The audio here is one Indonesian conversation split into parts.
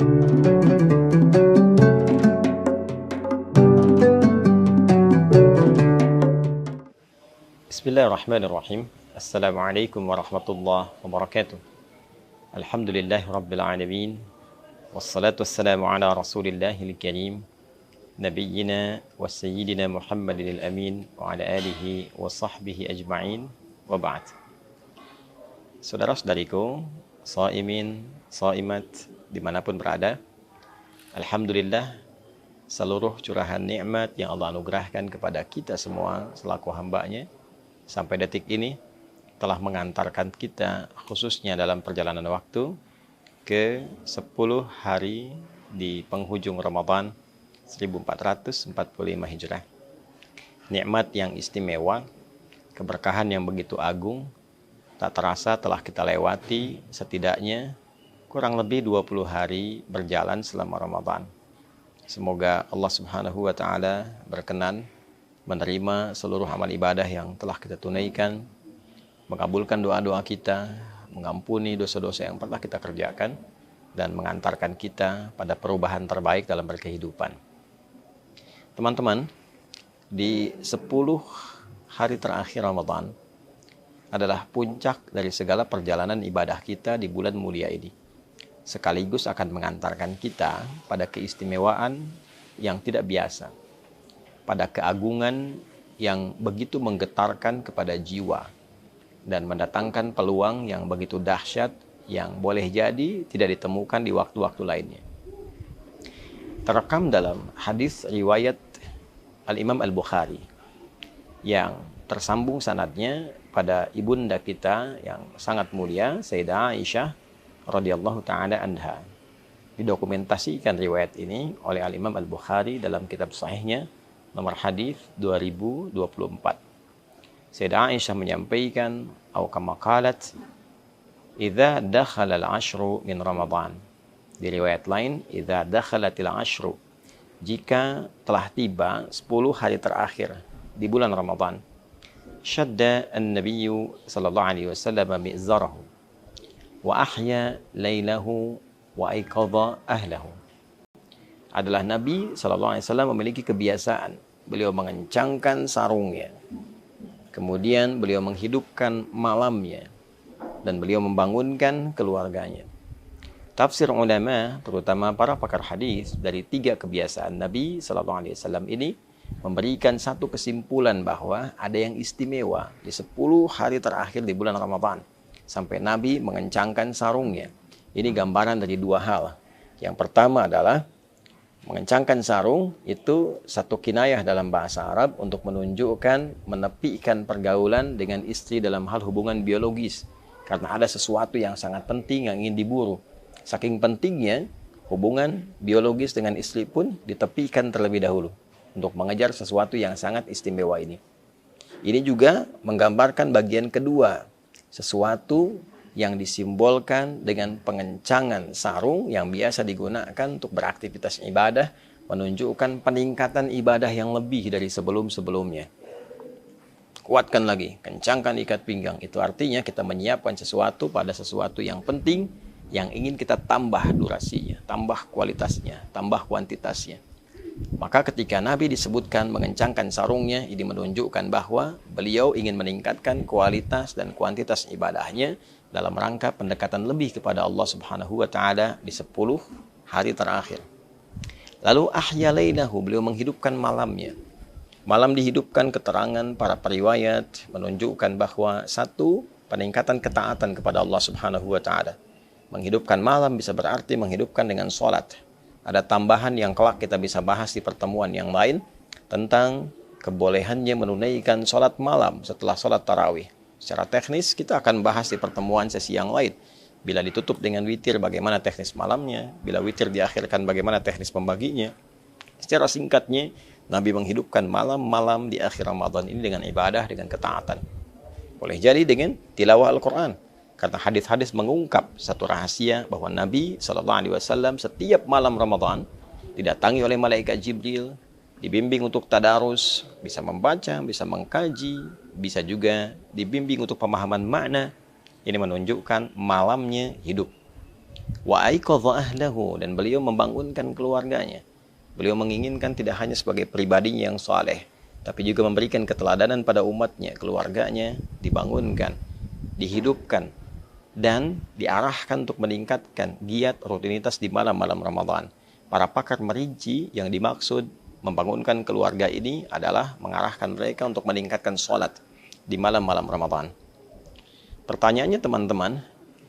Bismillahirrahmanirrahim. Assalamualaikum warahmatullahi wabarakatuh. Alhamdulillahi rabbil alamin. Wassalatu wassalamu ala rasulillahil karim. Nabiyyina wa sayyidina Muhammadin al-amin. Wa ala alihi wa sahbihi ajma'in. Wa ba'd. Saudara-saudariku, shaimin, shaimat, dimanapun berada, alhamdulillah, seluruh curahan nikmat yang Allah anugerahkan kepada kita semua selaku hamba-Nya sampai detik ini telah mengantarkan kita khususnya dalam perjalanan waktu ke 10 hari di penghujung Ramadan 1445 Hijrah. Nikmat yang istimewa, keberkahan yang begitu agung, tak terasa telah kita lewati setidaknya kurang lebih 20 hari berjalan selama Ramadan. Semoga Allah Subhanahu wa Ta'ala berkenan menerima seluruh amal ibadah yang telah kita tunaikan, mengabulkan doa-doa kita, mengampuni dosa-dosa yang pernah kita kerjakan, dan mengantarkan kita pada perubahan terbaik dalam berkehidupan. Teman-teman, di 10 hari terakhir Ramadan adalah puncak dari segala perjalanan ibadah kita di bulan mulia ini. Sekaligus akan mengantarkan kita pada keistimewaan yang tidak biasa, pada keagungan yang begitu menggetarkan kepada jiwa dan mendatangkan peluang yang begitu dahsyat yang boleh jadi tidak ditemukan di waktu-waktu lainnya. Terekam dalam hadis riwayat Al-Imam Al-Bukhari yang tersambung sanadnya pada ibunda kita yang sangat mulia, Sayyidah Aisyah radhiyallahu taala anha. Didokumentasikan riwayat ini oleh Al-Imam Al-Bukhari dalam kitab sahihnya nomor hadis 2024. Sayyidah Aisyah menyampaikan, atau kama qalat, "Idza dakhala al-'ashru min Ramadan." Di riwayat lain, "Idza dakhalatil 'ashru." Jika telah tiba 10 hari terakhir di bulan Ramadan, syadda an-nabiyyu sallallahu alaihi wasallam mi'zarahu wa ahya lailahu wa aiqadha ahlahu. Adalah Nabi SAW memiliki kebiasaan, beliau mengencangkan sarungnya, kemudian beliau menghidupkan malamnya, dan beliau membangunkan keluarganya. Tafsir ulama, terutama para pakar hadis, dari 3 kebiasaan Nabi SAW ini memberikan satu kesimpulan bahwa ada yang istimewa di 10 hari terakhir di bulan Ramadan, sampai Nabi mengencangkan sarungnya. Ini gambaran dari 2 hal. Yang pertama adalah mengencangkan sarung itu satu kinayah dalam bahasa Arab untuk menunjukkan menepikan pergaulan dengan istri dalam hal hubungan biologis, karena ada sesuatu yang sangat penting yang ingin diburu. Saking pentingnya hubungan biologis dengan istri pun ditepikan terlebih dahulu untuk mengejar sesuatu yang sangat istimewa ini. Ini juga menggambarkan bagian kedua, sesuatu yang disimbolkan dengan pengencangan sarung yang biasa digunakan untuk beraktivitas ibadah, menunjukkan peningkatan ibadah yang lebih dari sebelum-sebelumnya. Kuatkan lagi, kencangkan ikat pinggang. Itu artinya kita menyiapkan sesuatu pada sesuatu yang penting, yang ingin kita tambah durasinya, tambah kualitasnya, tambah kuantitasnya. Maka ketika Nabi disebutkan mengencangkan sarungnya, ini menunjukkan bahwa beliau ingin meningkatkan kualitas dan kuantitas ibadahnya dalam rangka pendekatan lebih kepada Allah Subhanahu wa Ta'ala di 10 hari terakhir. Lalu ahya lailahu, beliau menghidupkan malamnya. Malam dihidupkan, keterangan para periwayat menunjukkan bahwa satu, peningkatan ketaatan kepada Allah Subhanahu wa Ta'ala. Menghidupkan malam bisa berarti menghidupkan dengan sholat. Ada tambahan yang kelak kita bisa bahas di pertemuan yang lain tentang kebolehannya menunaikan sholat malam setelah sholat tarawih. Secara teknis kita akan bahas di pertemuan sesi yang lain. Bila ditutup dengan witir, bagaimana teknis malamnya. Bila witir diakhirkan, bagaimana teknis pembaginya. Secara singkatnya, Nabi menghidupkan malam-malam di akhir Ramadan ini dengan ibadah, dengan ketaatan. Boleh jadi dengan tilawah Al-Quran. Karena hadis-hadis mengungkap satu rahasia bahwa Nabi SAW setiap malam Ramadan didatangi oleh malaikat Jibril, dibimbing untuk tadarus, bisa membaca, bisa mengkaji, bisa juga dibimbing untuk pemahaman makna. Ini menunjukkan malamnya hidup. Wa aiqadha ahlahu, dan beliau membangunkan keluarganya. Beliau menginginkan tidak hanya sebagai pribadinya yang saleh, tapi juga memberikan keteladanan pada umatnya, keluarganya dibangunkan, dihidupkan, dan diarahkan untuk meningkatkan giat rutinitas di malam-malam Ramadan. Para pakar merinci yang dimaksud membangunkan keluarga ini adalah mengarahkan mereka untuk meningkatkan sholat di malam-malam Ramadan. Pertanyaannya teman-teman,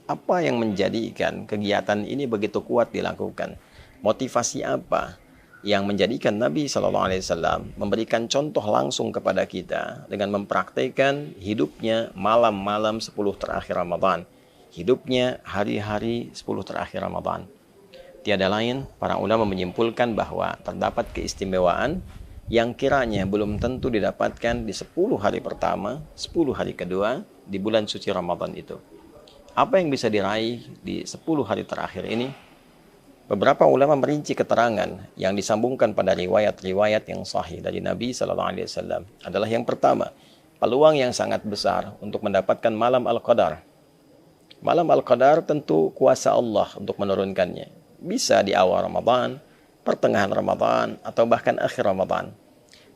apa yang menjadikan kegiatan ini begitu kuat dilakukan? Motivasi apa yang menjadikan Nabi SAW memberikan contoh langsung kepada kita dengan mempraktikkan hidupnya malam-malam 10 terakhir Ramadan, hidupnya hari-hari 10 terakhir Ramadan? Tiada lain, para ulama menyimpulkan bahwa terdapat keistimewaan yang kiranya belum tentu didapatkan di 10 hari pertama, 10 hari kedua di bulan suci Ramadan itu. Apa yang bisa diraih di 10 hari terakhir ini? Beberapa ulama merinci keterangan yang disambungkan pada riwayat-riwayat yang sahih dari Nabi SAW adalah yang pertama, peluang yang sangat besar untuk mendapatkan malam Al-Qadar. Malam Al-Qadar tentu kuasa Allah untuk menurunkannya. Bisa di awal Ramadan, pertengahan Ramadan, atau bahkan akhir Ramadan.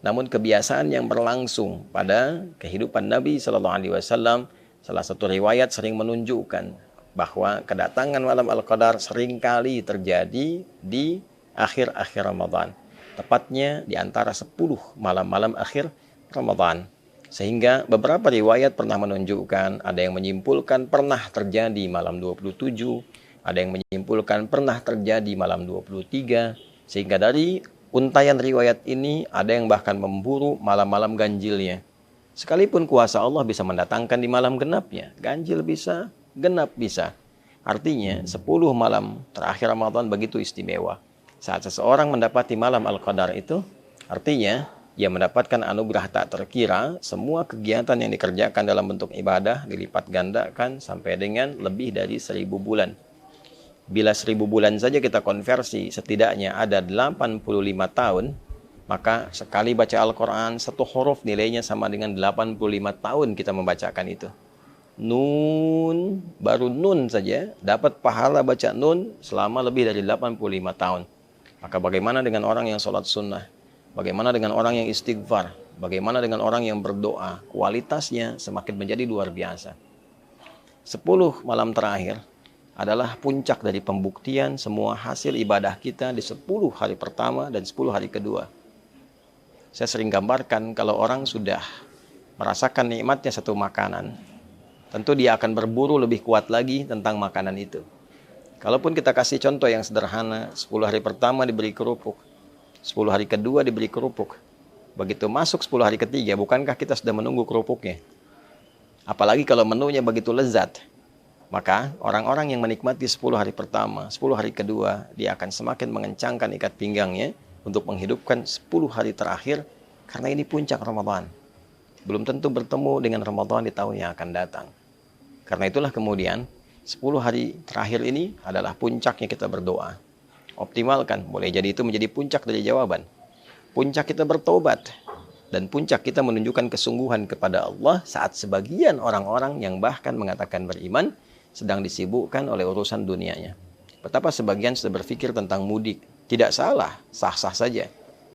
Namun kebiasaan yang berlangsung pada kehidupan Nabi SAW, salah satu riwayat sering menunjukkan bahwa kedatangan malam Al-Qadar seringkali terjadi di akhir-akhir Ramadan. Tepatnya di antara 10 malam-malam akhir Ramadan. Sehingga beberapa riwayat pernah menunjukkan, ada yang menyimpulkan pernah terjadi malam 27, ada yang menyimpulkan pernah terjadi malam 23, sehingga dari untayan riwayat ini ada yang bahkan memburu malam-malam ganjilnya. Sekalipun kuasa Allah bisa mendatangkan di malam genapnya, ganjil bisa, genap bisa. Artinya 10 malam terakhir Ramadan begitu istimewa. Saat seseorang mendapati malam Al-Qadar itu, artinya ia mendapatkan anugerah tak terkira, semua kegiatan yang dikerjakan dalam bentuk ibadah dilipat gandakan sampai dengan lebih dari 1000 bulan. Bila 1000 bulan saja kita konversi, setidaknya ada 85 tahun, maka sekali baca Al-Quran, satu huruf nilainya sama dengan 85 tahun kita membacakan itu. Nun, baru nun saja, dapat pahala baca nun selama lebih dari 85 tahun. Maka bagaimana dengan orang yang sholat sunnah? Bagaimana dengan orang yang istighfar? Bagaimana dengan orang yang berdoa? Kualitasnya semakin menjadi luar biasa. 10 malam terakhir adalah puncak dari pembuktian semua hasil ibadah kita di 10 hari pertama dan 10 hari kedua. Saya sering gambarkan kalau orang sudah merasakan nikmatnya satu makanan, tentu dia akan berburu lebih kuat lagi tentang makanan itu. Kalaupun kita kasih contoh yang sederhana, 10 hari pertama diberi kerupuk, 10 hari kedua diberi kerupuk. Begitu masuk 10 hari ketiga, bukankah kita sudah menunggu kerupuknya? Apalagi kalau menunya begitu lezat. Maka orang-orang yang menikmati 10 hari pertama, 10 hari kedua, dia akan semakin mengencangkan ikat pinggangnya untuk menghidupkan 10 hari terakhir, karena ini puncak Ramadan. Belum tentu bertemu dengan Ramadan di tahun yang akan datang. Karena itulah kemudian 10 hari terakhir ini adalah puncaknya kita berdoa. Optimalkan, boleh jadi itu menjadi puncak dari jawaban. Puncak kita bertobat. Dan puncak kita menunjukkan kesungguhan kepada Allah saat sebagian orang-orang yang bahkan mengatakan beriman sedang disibukkan oleh urusan dunianya. Betapa sebagian sudah berpikir tentang mudik. Tidak salah, sah-sah saja.